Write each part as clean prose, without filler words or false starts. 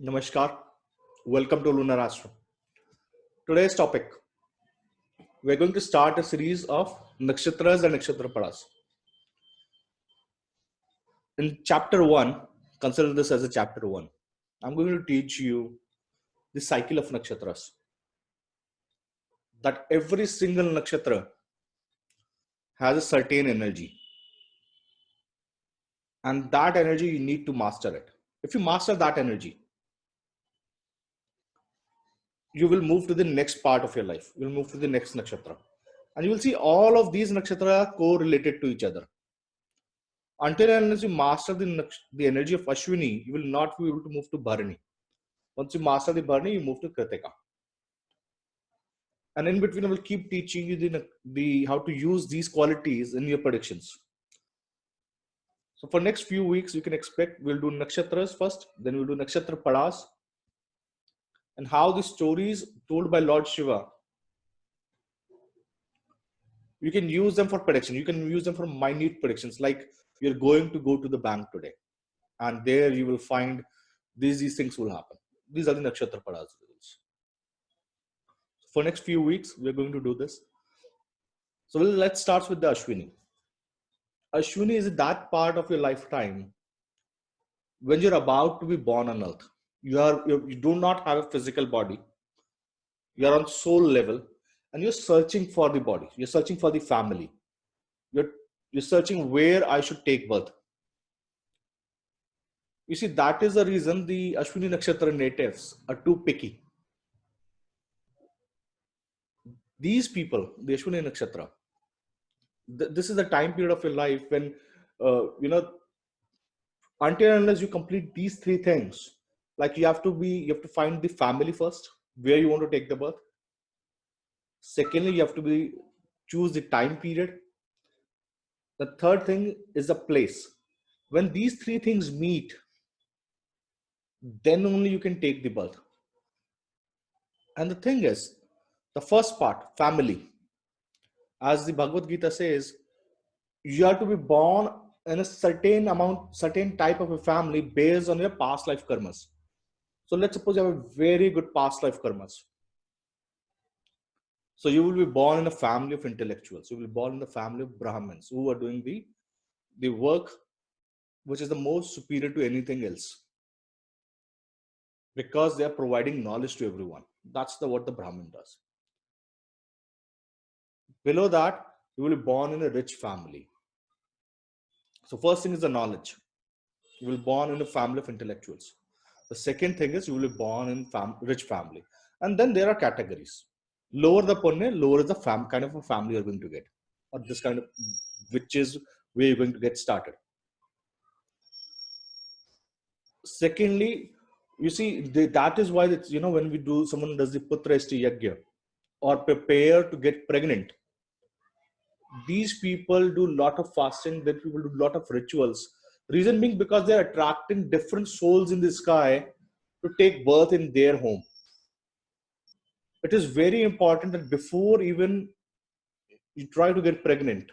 Namaskar. Welcome to Lunar Astro. Today's topic, we're going to start a series of nakshatras and nakshatra padas. In chapter 1, consider this as a chapter 1. I'm going to teach you the cycle of nakshatras. That every single nakshatra has a certain energy, and that energy you need to master it. If you master that energy, you will move to the next part of your life. You'll move to the next nakshatra. And you will see all of these nakshatra are correlated to each other. Until and unless you master the energy of Ashwini, you will not be able to move to Bharani. Once you master the Bharani, you move to Kritika. And in between, I will keep teaching you the how to use these qualities in your predictions. So for next few weeks, you can expect we'll do nakshatras first, then we'll do nakshatra padas, and how the stories told by Lord Shiva, you can use them for prediction. You can use them for minute predictions, like you're going to go to the bank today, and there you will find these things will happen. These are the nakshatra padas rules. For next few weeks, we're going to do this. So let's start with the Ashwini. Ashwini is that part of your lifetime when you're about to be born on earth. You do not have a physical body. You're on soul level, and you're searching for the body. You're searching for the family. You're, you're searching where I should take birth. You see, that is the reason the Ashwini Nakshatra natives are too picky. These people, the Ashwini Nakshatra, this is the time period of your life when, until unless you complete these three things, like you have to find the family first, where you want to take the birth. Secondly, you have to choose the time period. The third thing is the place. When these three things meet, then only you can take the birth. And the thing is, the first part, family, as the Bhagavad Gita says, you have to be born in a certain type of a family based on your past life karmas. So let's suppose you have a very good past life karmas. So you will be born in a family of intellectuals. You will be born in the family of Brahmins who are doing the work which is the most superior to anything else, because they are providing knowledge to everyone. That's what the Brahmin does. Below that, you will be born in a rich family. So first thing is the knowledge. You will be born in a family of intellectuals. The second thing is you will be born in rich family. And then there are categories. Lower the punya, lower is the kind of a family you're going to get. Or this kind of, which is where you're going to get started. Secondly, you see, that is why it's, when someone does the putra esti yagya or prepare to get pregnant, these people do a lot of fasting, that people do a lot of rituals. Reason being because they're attracting different souls in the sky to take birth in their home. It is very important that before even you try to get pregnant,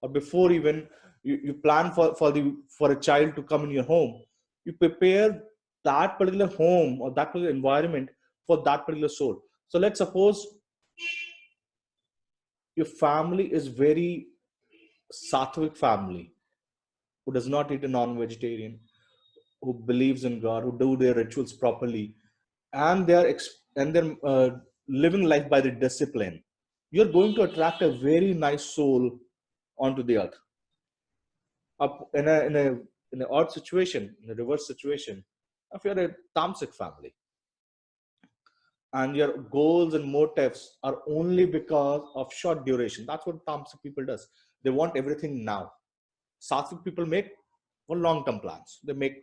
or before even you plan for a child to come in your home, you prepare that particular home or that particular environment for that particular soul. So let's suppose your family is very sattvic family, who does not eat a non-vegetarian, who believes in God, who do their rituals properly, and they're living life by the discipline. You're going to attract a very nice soul onto the earth. Up in a odd situation, in a reverse situation, if you're a tamasic family and your goals and motives are only because of short duration, that's what tamasic people does. They want everything now. Sattvic people make for long-term plans. They make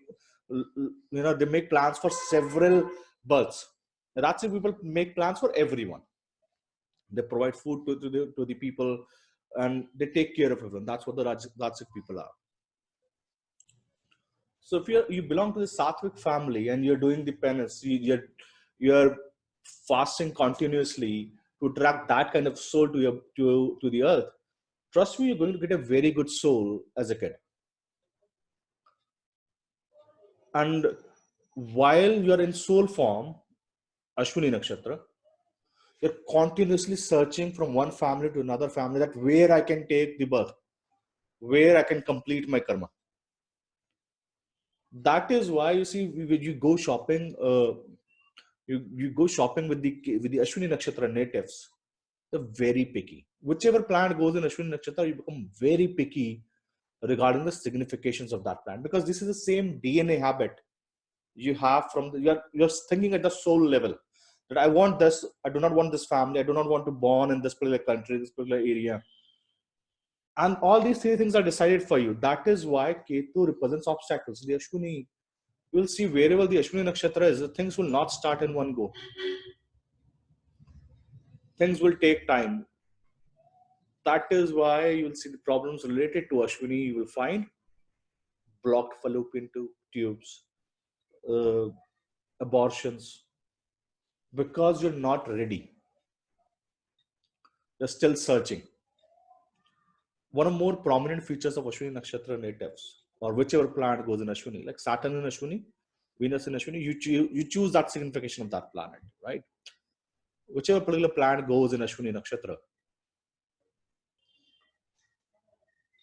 plans for several births. Rajasic people make plans for everyone. They provide food to the people, and they take care of everyone. That's what the Rajasic people are. So if you belong to the Sattvic family and you're doing the penance, you're fasting continuously to attract that kind of soul to the earth. Trust me, you're going to get a very good soul as a kid. And while you're in soul form, Ashwini Nakshatra, you're continuously searching from one family to another family that where I can take the birth, where I can complete my karma. That is why you see when you go shopping, you go shopping with the Ashwini Nakshatra natives. They're very picky. Whichever plant goes in Ashwini Nakshatra, you become very picky regarding the significations of that plant, because this is the same DNA habit you have from the, you're thinking at the soul level that I want this, I do not want this family, I do not want to born in this particular country, this particular area, and all these three things are decided for you. That is why Ketu represents obstacles. The Ashwini, you will see wherever the Ashwini Nakshatra is, the things will not start in one go. Things will take time. That is why you will see the problems related to Ashwini. You will find blocked fallopian tubes, uh, abortions, because you're not ready. You're still searching. One of the more prominent features of Ashwini Nakshatra natives, or whichever planet goes in Ashwini, like Saturn in Ashwini, Venus in Ashwini, you choose that signification of that planet, right? Whichever particular planet goes in Ashwini Nakshatra,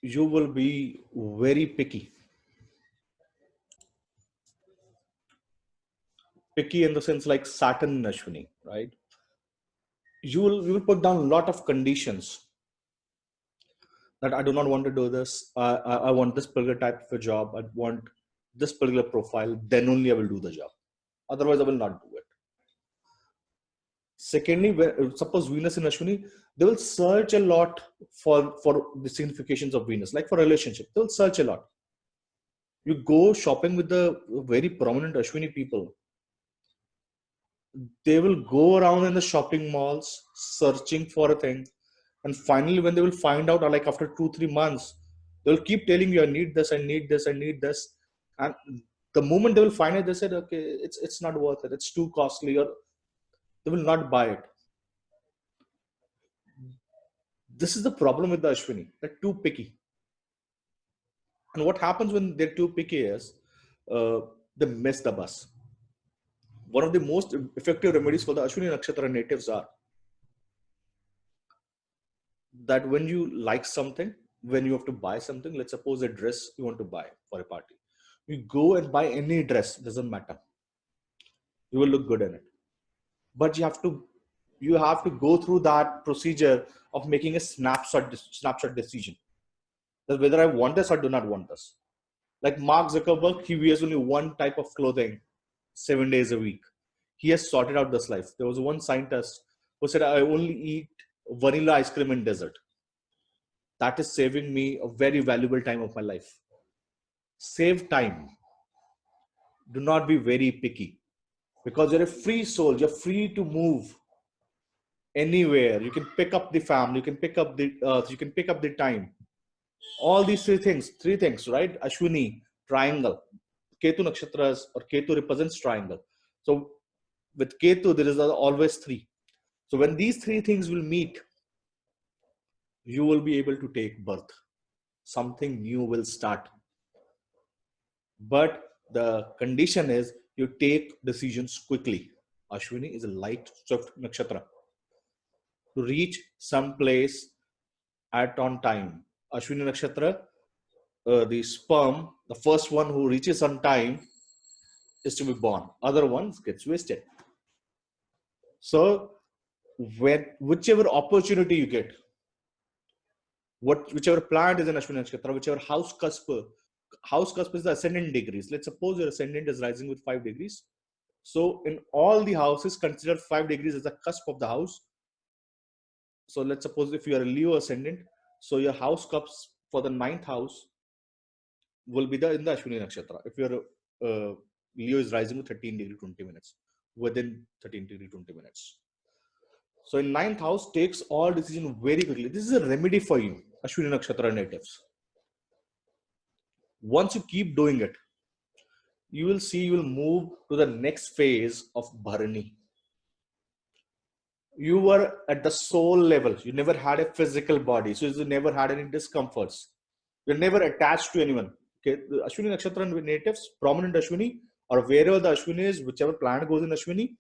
you will be very picky. Picky in the sense like Saturn in Ashwini, right? You will put down a lot of conditions that I do not want to do this. I want this particular type of a job. I want this particular profile. Then only I will do the job. Otherwise, I will not do it. Secondly, suppose Venus in Ashwini, they will search a lot for the significations of Venus, like for relationship. They will search a lot. You go shopping with the very prominent Ashwini people, they will go around in the shopping malls searching for a thing, and finally when they will find out, or like after 2-3 months, they'll keep telling you, I need this, I need this, I need this, and the moment they will find it, they said, okay, it's not worth it, it's too costly, or they will not buy it. This is the problem with the Ashwini. They're too picky. And what happens when they're too picky is uh, they miss the bus. One of the most effective remedies for the Ashwini Nakshatra natives are that when you like something, when you have to buy something, let's suppose a dress you want to buy for a party, you go and buy any dress, doesn't matter. You will look good in it. But you have to go through that procedure of making a snapshot decision that whether I want this or do not want this. Like Mark Zuckerberg, he wears only one type of clothing 7 days a week. He has sorted out this life. There was one scientist who said, I only eat vanilla ice cream in desert. That is saving me a very valuable time of my life. Save time. Do not be very picky, because you're a free soul. You're free to move anywhere. You can pick up the family. You can pick up the earth. You can pick up the time. All these three things, right? Ashwini, triangle. Ketu nakshatras or Ketu represents triangle. So with Ketu, there is always three. So when these three things will meet, you will be able to take birth. Something new will start. But the condition is you take decisions quickly. Ashwini is a light, swift nakshatra. To reach some place at on time. Ashwini nakshatra, the sperm, the first one who reaches on time is to be born. Other ones gets wasted. So whichever opportunity you get, whichever plant is in Ashwini Nakshatra, whichever house cusp is the ascendant degrees. Let's suppose your ascendant is rising with 5 degrees. So in all the houses, consider 5 degrees as the cusp of the house. So let's suppose if you are a Leo ascendant, so your house cusp for the ninth house will be in the Ashwini Nakshatra. If your Leo is rising with 13 degree 20 minutes, within 13 degree 20 minutes. So in ninth house takes all decision very quickly. This is a remedy for you, Ashwini Nakshatra natives. Once you keep doing it, you will see you will move to the next phase of Bharani. You were at the soul level. You never had a physical body. So you never had any discomforts. You're never attached to anyone. Okay, the Ashwini Nakshatra natives, prominent Ashwini, or wherever the Ashwini is, whichever planet goes in Ashwini,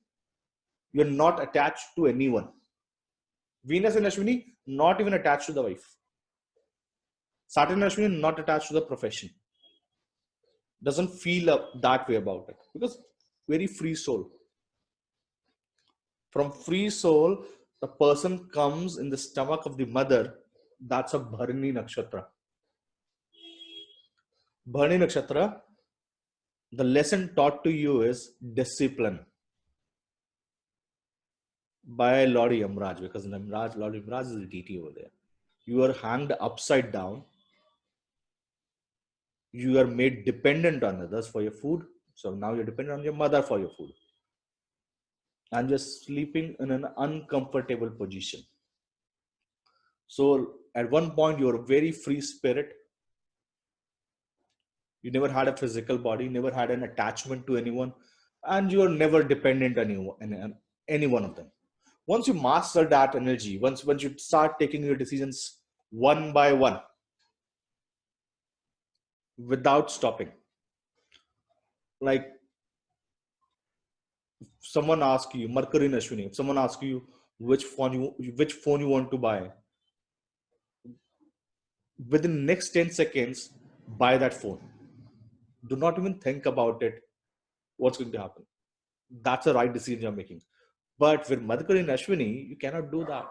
you're not attached to anyone. Venus in Ashwini, not even attached to the wife. Saturn in Ashwini, not attached to the profession. Doesn't feel that way about it because very free soul. From free soul, the person comes in the stomach of the mother. That's a Bharani Nakshatra. Bharani Nakshatra, the lesson taught to you is discipline by Lord Yamraj, because Lord Yamraj is the deity over there. You are hanged upside down. You are made dependent on others for your food. So now you're dependent on your mother for your food. And you're sleeping in an uncomfortable position. So at one point, you're a very free spirit. You never had a physical body, never had an attachment to anyone, and you're never dependent on any one of them. Once you master that energy, once you start taking your decisions one by one without stopping, like someone asks you, Mercury and Ashwini, if someone asks you which phone you want to buy, within the next 10 seconds, buy that phone. Do not even think about it, what's going to happen. That's the right decision you're making. But with Mercury and Ashwini, you cannot do that.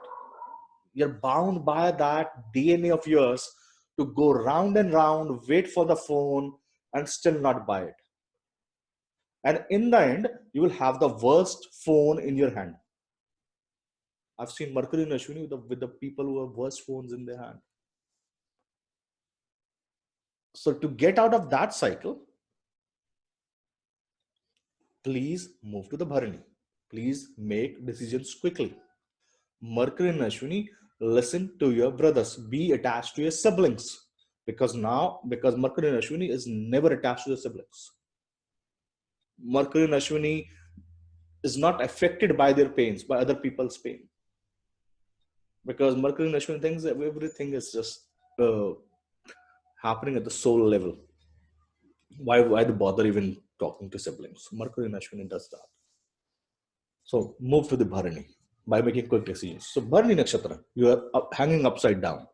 You're bound by that DNA of yours to go round and round, wait for the phone, and still not buy it. And in the end, you will have the worst phone in your hand. I've seen Mercury and Ashwini with the people who have worst phones in their hand. So to get out of that cycle, please move to the Bharani. Please make decisions quickly. Mercury and Ashwini, listen to your brothers. Be attached to your siblings. Because Mercury and Ashwini is never attached to the siblings. Mercury and Ashwini is not affected by their pains, by other people's pain. Because Mercury and Ashwini thinks that everything is just happening at the soul level. Why do bother even talking to siblings? Mercury and Ashwini does that. So move to the Bharani by making quick decisions. So Bharani Nakshatra, you are hanging upside down.